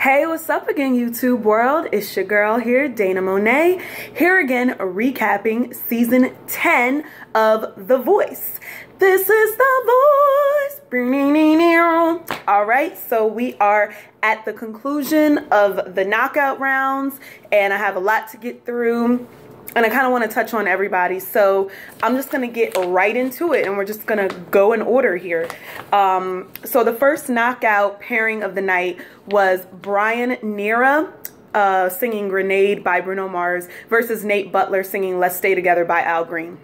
Hey, what's up again, YouTube world? It's your girl here, Dana Monet, here again recapping season 10 of The Voice. This is The Voice. All right, so we are at the conclusion of the knockout rounds, and I have a lot to get through. And I kind of want to touch on everybody. So I'm just going to get right into it. And we're just going to go in order here. So the first knockout pairing of the night was Brian Nero singing Grenade by Bruno Mars versus Nate Butler singing Let's Stay Together by Al Green.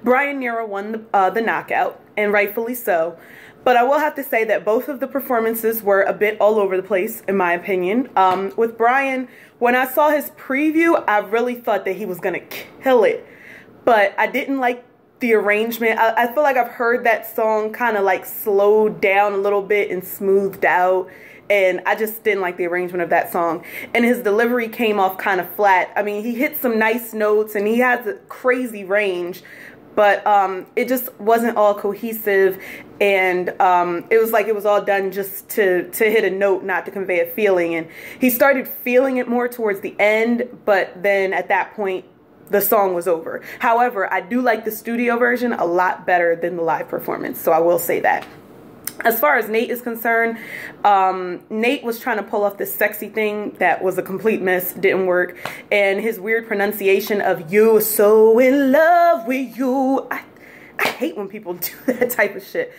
Brian Nero won the knockout, and rightfully so. But I will have to say that both of the performances were a bit all over the place, in my opinion. With Brian, when I saw his preview, I really thought that he was going to kill it. But I didn't like the arrangement. I feel like I've heard that song kind of like slowed down a little bit and smoothed out. And I just didn't like the arrangement of that song. And his delivery came off kind of flat. I mean, he hit some nice notes and he has a crazy range. But it just wasn't all cohesive, and it was like it was all done just to hit a note, not to convey a feeling. And he started feeling it more towards the end, but then at that point, the song was over. However, I do like the studio version a lot better than the live performance, so I will say that. As far as Nate is concerned, Nate was trying to pull off this sexy thing that was a complete miss, didn't work. And his weird pronunciation of "you so in love with you," I hate when people do that type of shit.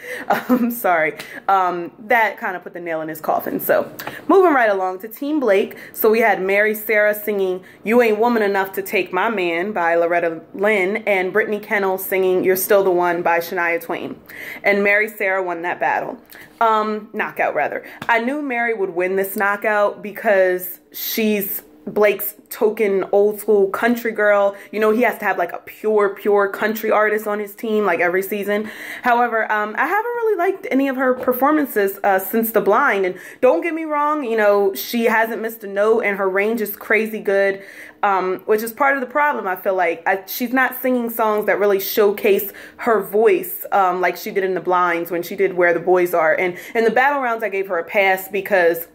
Sorry. That kind of put the nail in his coffin. So moving right along to Team Blake. So we had Mary Sarah singing "You Ain't Woman Enough to Take My Man" by Loretta Lynn, and Brittany Kennel singing "You're Still the One" by Shania Twain. And Mary Sarah won that battle. Knockout rather. I knew Mary would win this knockout because she's Blake's token old school country girl. You know, he has to have like a pure country artist on his team like every season. However, I haven't really liked any of her performances since The Blind. And don't get me wrong, you know, she hasn't missed a note and her range is crazy good, which is part of the problem. I feel like she's not singing songs that really showcase her voice like she did in The Blinds when she did Where the Boys Are. And in the battle rounds, I gave her a pass because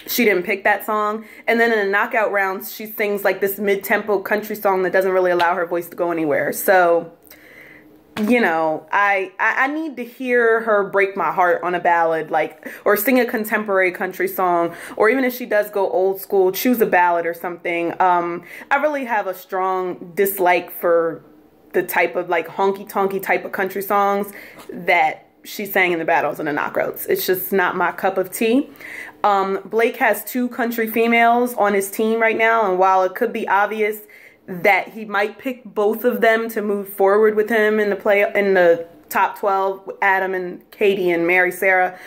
she didn't pick that song. And then in the knockout rounds, she sings like this mid-tempo country song that doesn't really allow her voice to go anywhere. So, you know, I need to hear her break my heart on a ballad, like, or sing a contemporary country song, or even if she does go old school, choose a ballad or something. I really have a strong dislike for the type of like honky-tonky type of country songs that she sang in the battles and the knockouts. It's just not my cup of tea. Blake has 2 country females on his team right now, and while it could be obvious that he might pick both of them to move forward with him in the top 12, Adam and Katie and Mary Sarah,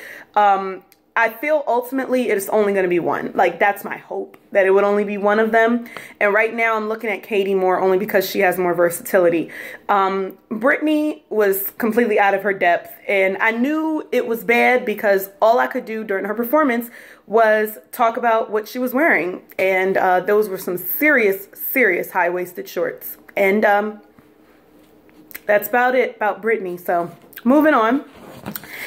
I feel ultimately it's only going to be one. Like, that's my hope, that it would only be one of them. And right now I'm looking at Katie more only because she has more versatility. Brittany was completely out of her depth, and I knew it was bad because all I could do during her performance was talk about what she was wearing. And those were some serious high-waisted shorts. And that's about it about Brittany. So moving on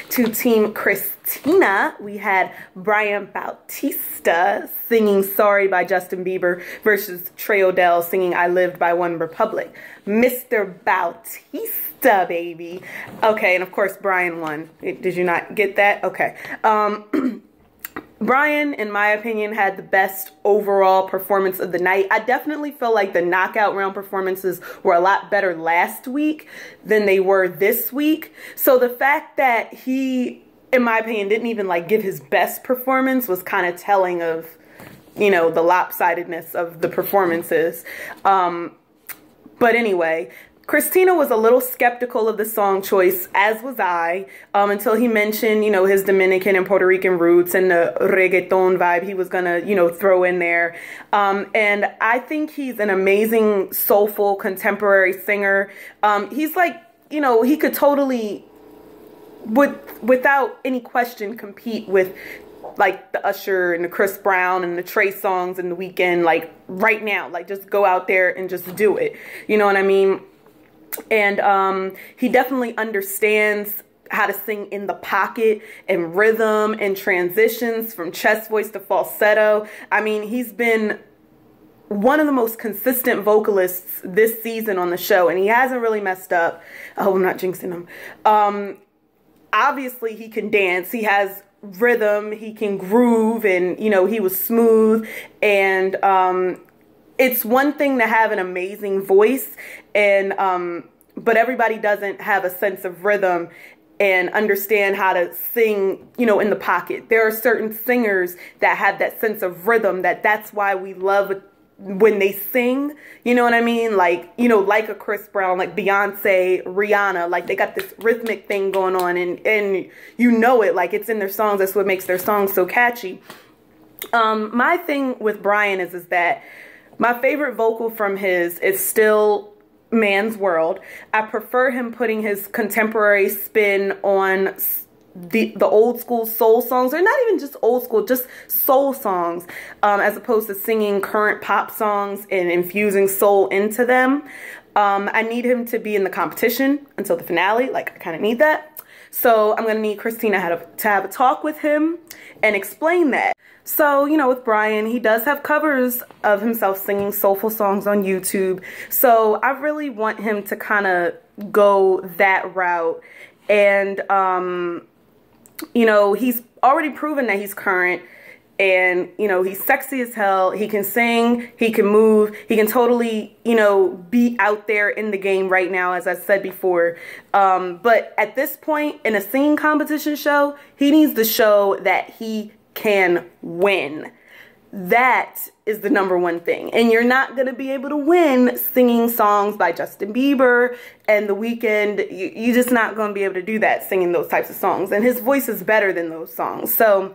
to Team Christina, we had Brian Bautista singing Sorry by Justin Bieber versus Trey Odell singing I Lived by One Republic. Mr. Bautista, baby. Okay, and of course Brian won. Did you not get that? Okay. Brian, in my opinion, had the best overall performance of the night. I definitely feel like the knockout round performances were a lot better last week than they were this week. So the fact that he, in my opinion, didn't even like give his best performance was kind of telling of, you know, the lopsidedness of the performances. But anyway, Christina was a little skeptical of the song choice, as was I, until he mentioned, you know, his Dominican and Puerto Rican roots and the reggaeton vibe he was going to, you know, throw in there. And I think he's an amazing, soulful, contemporary singer. He's like, you know, he could totally, without any question, compete with like the Usher and the Chris Brown and the Trey songs and the Weeknd, like right now, like just go out there and just do it. You know what I mean? And he definitely understands how to sing in the pocket and rhythm and transitions from chest voice to falsetto. I mean, he's been one of the most consistent vocalists this season on the show, and he hasn't really messed up. I hope I'm not jinxing him. Obviously, he can dance. He has rhythm. He can groove, and, you know, he was smooth. And it's one thing to have an amazing voice, and but everybody doesn't have a sense of rhythm and understand how to sing, you know, in the pocket. There are certain singers that have that sense of rhythm, that's why we love when they sing, you know what I mean? Like, you know, like a Chris Brown, like Beyonce, Rihanna, like they got this rhythmic thing going on, and you know it, like it's in their songs. That's what makes their songs so catchy. My thing with Brian is that my favorite vocal from his is still Man's World. I prefer him putting his contemporary spin on the old school soul songs, or not even just old school, just soul songs, as opposed to singing current pop songs and infusing soul into them. I need him to be in the competition until the finale. Like, I kind of need that. So I'm going to need Christina to have a talk with him and explain that. So, you know, with Brian, he does have covers of himself singing soulful songs on YouTube. So I really want him to kind of go that route. And, you know, he's already proven that he's current, and, you know, he's sexy as hell. He can sing, he can move, he can totally, you know, be out there in the game right now, as I said before. But at this point in a singing competition show, he needs to show that he can win. That is the #1 thing. And you're not going to be able to win singing songs by Justin Bieber and The Weeknd. You're just not going to be able to do that, singing those types of songs. And his voice is better than those songs. So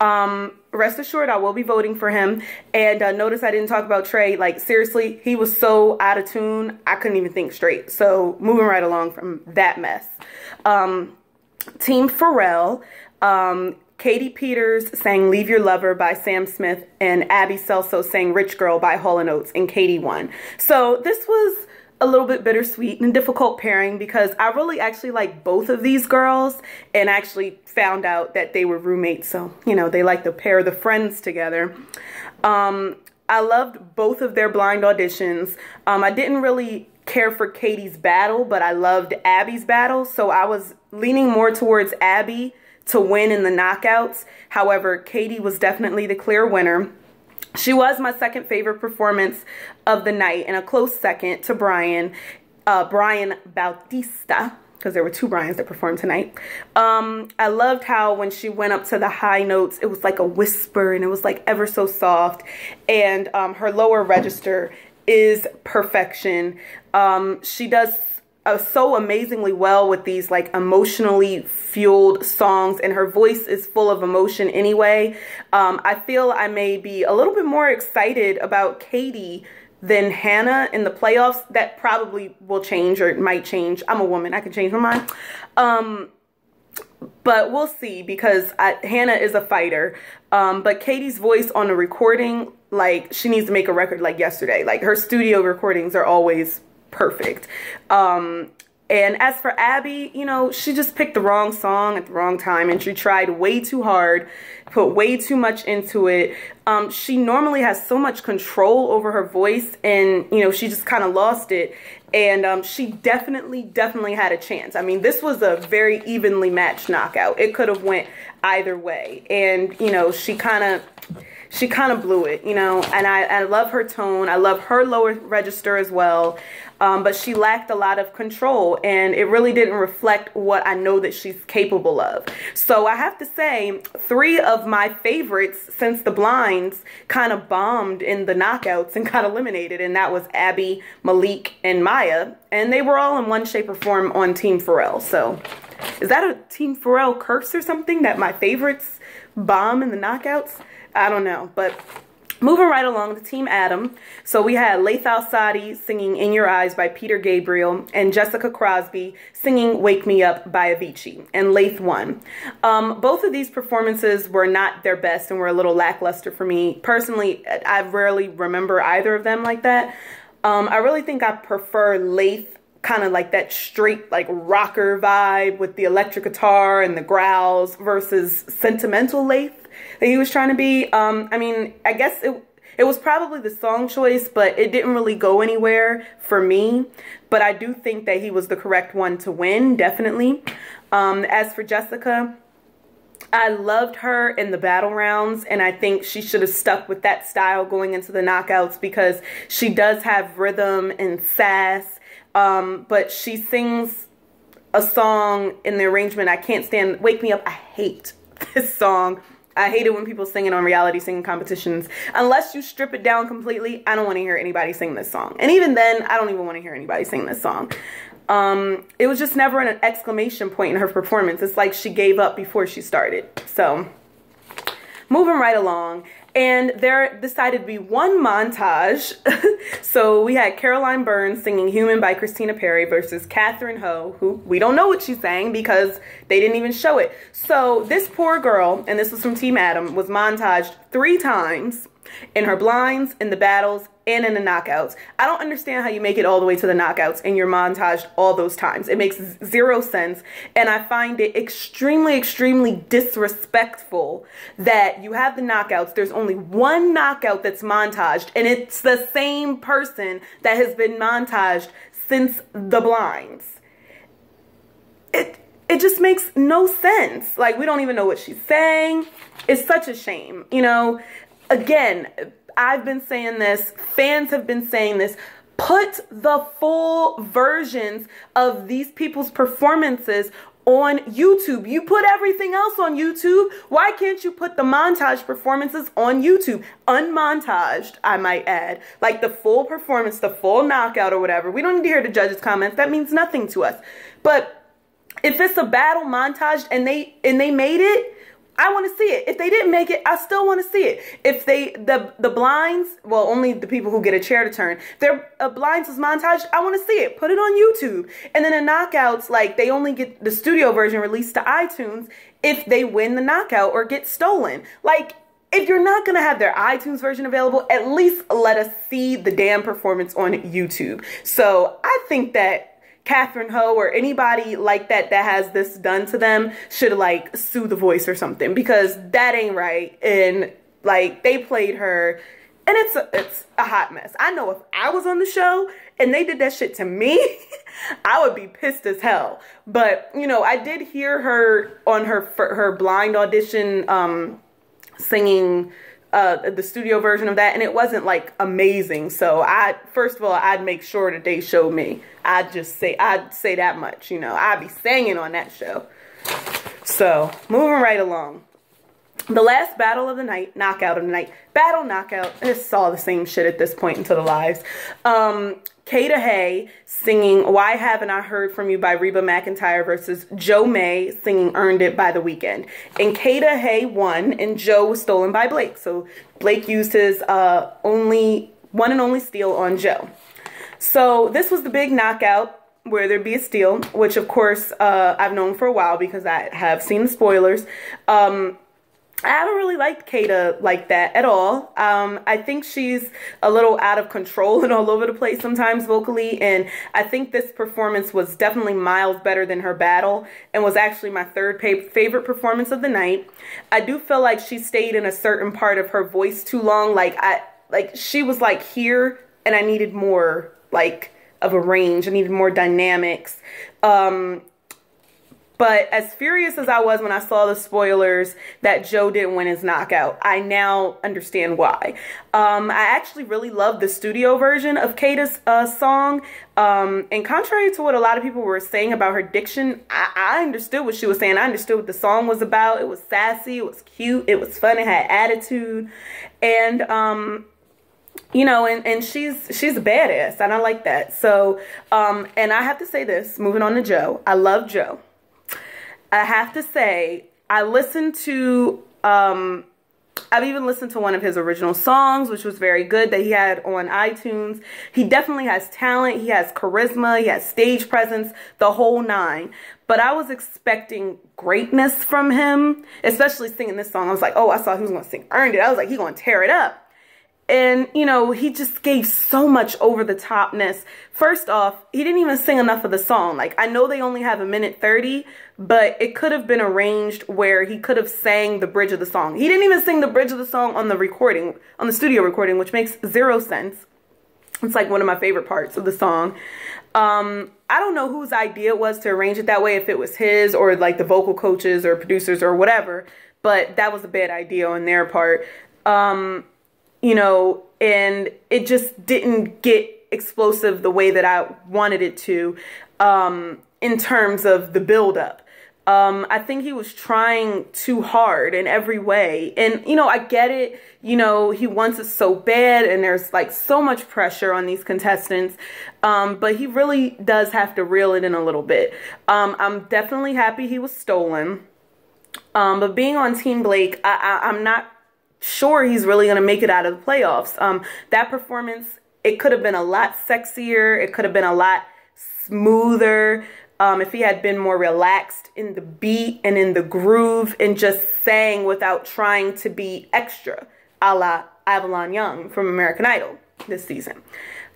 rest assured, I will be voting for him. And notice I didn't talk about Trey. Like, seriously, he was so out of tune, I couldn't even think straight. So moving right along from that mess. Team Pharrell. Katy Peters sang Leave Your Lover by Sam Smith, and Abby Celso sang Rich Girl by Hall & Oates, and Katy won. So this was a little bit bittersweet and difficult pairing, because I really actually like both of these girls, and actually found out that they were roommates. So, you know, they like to pair the friends together. I loved both of their blind auditions. I didn't really care for Katy's battle, but I loved Abby's battle. So I was leaning more towards Abby to win in the knockouts. However, Katy was definitely the clear winner. She was my second favorite performance of the night, and a close second to Brian Bautista, because there were 2 Brians that performed tonight. I loved how when she went up to the high notes, it was like a whisper, and it was like ever so soft. And her lower register is perfection. She does so amazingly well with these like emotionally fueled songs, and her voice is full of emotion anyway. I feel I may be a little bit more excited about Katy than Hannah in the playoffs. That probably will change, or it might change. I'm a woman, I can change my mind. But we'll see, because Hannah is a fighter. But Katy's voice on the recording, like, she needs to make a record like yesterday. Like, her studio recordings are always perfect. And as for Abby, you know, she just picked the wrong song at the wrong time, and she tried way too hard, put way too much into it. She normally has so much control over her voice, and, you know, she just kind of lost it. And she definitely had a chance. I mean, this was a very evenly matched knockout. It could have went either way. And, you know, she kind of blew it, you know, and I love her tone. I love her lower register as well. But she lacked a lot of control, and it really didn't reflect what I know that she's capable of. So I have to say, 3 of my favorites since the blinds kind of bombed in the knockouts and got eliminated. And that was Abby, Malik, and Maya. And they were all in one shape or form on Team Pharrell. So is that a Team Pharrell curse or something, that my favorites bomb in the knockouts? I don't know. But moving right along to Team Adam. So we had Laith Al-Sadi singing In Your Eyes by Peter Gabriel, and Jessica Crosby singing Wake Me Up by Avicii, and Laith won. Both of these performances were not their best and were a little lackluster for me. Personally, I rarely remember either of them like that. I really think I prefer Laith kind of like that straight like rocker vibe with the electric guitar and the growls versus sentimental Lath that he was trying to be. I mean, I guess it was probably the song choice, but it didn't really go anywhere for me. But I do think that he was the correct one to win, definitely. As for Jessica, I loved her in the battle rounds, and I think she should have stuck with that style going into the knockouts because she does have rhythm and sass, but she sings a song in the arrangement I can't stand. Wake Me Up. I hate this song. I hate it when people sing it on reality singing competitions. Unless you strip it down completely, I don't want to hear anybody sing this song. And even then, I don't even want to hear anybody sing this song. It was just never an exclamation point in her performance. It's like she gave up before she started. So, moving right along. And there decided to be one montage. So we had Caroline Burns singing Human by Christina Perri versus Katherine Ho, who we don't know what she sang because they didn't even show it. So this poor girl, and this was from Team Adam, was montaged 3 times in her blinds, in the battles, and in the knockouts. I don't understand how you make it all the way to the knockouts and you're montaged all those times. It makes 0 sense. And I find it extremely, extremely disrespectful that you have the knockouts. There's only one knockout that's montaged, and it's the same person that has been montaged since the blinds. It just makes no sense. Like, we don't even know what she's saying. It's such a shame. You know, again, I've been saying this, fans have been saying this, put the full versions of these people's performances on YouTube. You put everything else on YouTube. Why can't you put the montage performances on YouTube? Unmontaged, I might add. Like the full performance, the full knockout or whatever. We don't need to hear the judges' comments. That means nothing to us. But if it's a battle montage and they made it, I want to see it. If they didn't make it, I still want to see it. If the blinds, well, only the people who get a chair to turn, their blinds was montaged, I want to see it. Put it on YouTube. And then the knockouts, like, they only get the studio version released to iTunes if they win the knockout or get stolen. Like, if you're not going to have their iTunes version available, at least let us see the damn performance on YouTube. So I think that Katherine Ho or anybody like that that has this done to them should like sue The Voice or something, because that ain't right. And like, they played her and it's a hot mess. I know if I was on the show and they did that shit to me, I would be pissed as hell. But you know, I did hear her on her blind audition singing the studio version of that, and it wasn't like amazing. So first of all, I'd make sure that they showed me. I'd say that much, you know. I'd be singing on that show. So moving right along, the last battle of the night, knockout of the night, battle knockout. It's all the same shit at this point into the lives. Kata Hey singing Why Haven't I Heard From You by Reba McEntire versus Joe May singing Earned It by The Weeknd. And Kata Hey won, and Joe was stolen by Blake. So Blake used his one and only steal on Joe. So this was the big knockout where there'd be a steal, which of course I've known for a while because I have seen the spoilers. I haven't really liked Kata like that at all. I think she's a little out of control and all over the place sometimes vocally, and I think this performance was definitely miles better than her battle and was actually my third favorite performance of the night. I do feel like she stayed in a certain part of her voice too long. Like she was like here, and I needed more like of a range. I needed more dynamics. But as furious as I was when I saw the spoilers that Joe didn't win his knockout, I now understand why. I actually really love the studio version of Kata's song. And contrary to what a lot of people were saying about her diction, I understood what she was saying. I understood what the song was about. It was sassy. It was cute. It was fun. It had attitude. And, you know, and she's a badass, and I like that. So, and I have to say this, moving on to Joe. I love Joe. I have to say, I've even listened to one of his original songs, which was very good, that he had on iTunes. He definitely has talent. He has charisma. He has stage presence, the whole 9. But I was expecting greatness from him, especially singing this song. I was like, oh, I saw he was going to sing Earned It. I was like, he's going to tear it up. And, you know, he just gave so much over the topness. First off, he didn't even sing enough of the song. Like, I know they only have 1:30, but it could have been arranged where he could have sang the bridge of the song. He didn't even sing the bridge of the song on the recording, on the studio recording, which makes zero sense. It's like one of my favorite parts of the song. I don't know whose idea it was to arrange it that way, if it was his or like the vocal coaches or producers or whatever, but that was a bad idea on their part. You know, and it just didn't get explosive the way that I wanted it to, in terms of the buildup. I think he was trying too hard in every way. And, you know, I get it. You know, he wants it so bad and there's like so much pressure on these contestants. But he really does have to reel it in a little bit. I'm definitely happy he was stolen. But being on Team Blake, I'm not sure he's really going to make it out of the playoffs. That performance, it could have been a lot sexier. It could have been a lot smoother. If he had been more relaxed in the beat and in the groove and just sang without trying to be extra, a la Avalon Young from American Idol this season.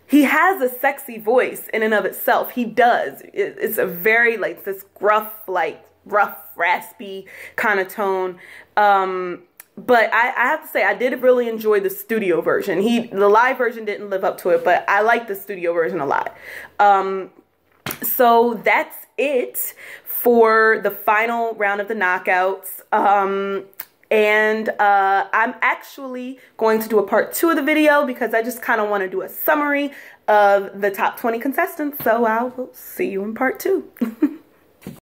He has a sexy voice in and of itself. He does. It's a very, like, this gruff, like, rough, raspy kind of tone. But I have to say, I did really enjoy the studio version. The live version didn't live up to it, but I like the studio version a lot. So that's it for the final round of the knockouts. And I'm actually going to do a part 2 of the video because I just kind of want to do a summary of the top 20 contestants. So I will see you in part 2.